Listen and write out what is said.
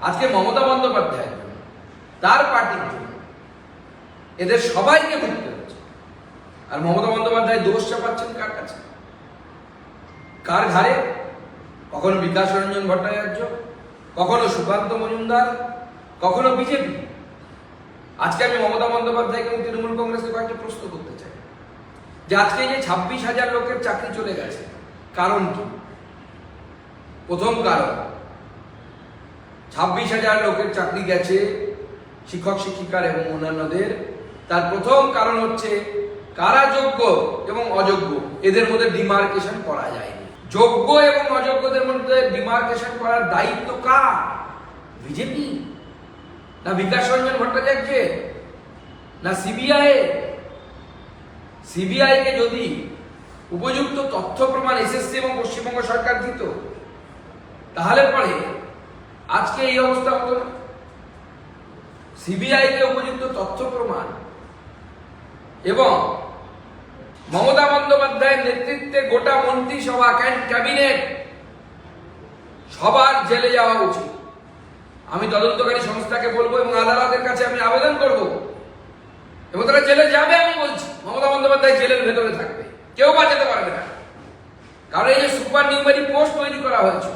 আজকে মমতা বন্দ্যোপাধ্যায়ের জন্য, তার পার্টির জন্য এদের সবাইকে ভুগতে হচ্ছে। আর মমতা বন্দ্যোপাধ্যায় দোষ চাপাচ্ছেন কার কাছে? কার ঘাড়ে? কখনো বিকাশ রঞ্জন ভট্টাচার্য, কখনো সুকান্ত মজুমদার, কখনো বিজেপি। আজকে আমি মমতা বন্দ্যোপাধ্যায়কে এবং তৃণমূল কংগ্রেসকে কয়েকটা প্রশ্ন করতে চাই যে আজকে যে 26,000 লোকের চাকরি চলে গেছে, কারণ কি? প্রথম কারণ, 26,000 লোকের চাকরি গেছে শিক্ষক শিক্ষিকার এবং অন্যান্যদের, তার প্রথম কারণ হচ্ছে কারা যোগ্য এবং অযোগ্য এদের মধ্যে ডিমার্কেশন করা যায়নি। যোগ্য এবং অযোগ্যদের মধ্যে ডিমার্কেশন করার দায়িত্ব কার? বিজেপি না বিকাশ রঞ্জন ভট্টাচার্যের না সিবিআই? সিবিআই কে যদি উপযুক্ত তথ্য প্রমাণ এসএসসি এবং পশ্চিমবঙ্গ সরকার দিত, তাহলে পরে আজকে এই অবস্থা হতো না। সিবিআই কে উপযুক্ত তথ্য প্রমাণ এবং মমতা বন্দ্যোপাধ্যায়ের নেতৃত্বে গোটা মন্ত্রিসভা ক্যাবিনেট সবার জেলে যাওয়া উচিত। আমি তদন্তকারী সংস্থাকে বলবো এবং আদালতের কাছে আমি আবেদন করব এবং তারা জেলে যাবে। আমি বলছি মমতা বন্দ্যোপাধ্যায় জেলের ভেতরে থাকবে, কেউ বাঁচাতে পারবে না। কারণ এই যে সুপার নিউমেরি পোস্ট তৈরি করা হয়েছে,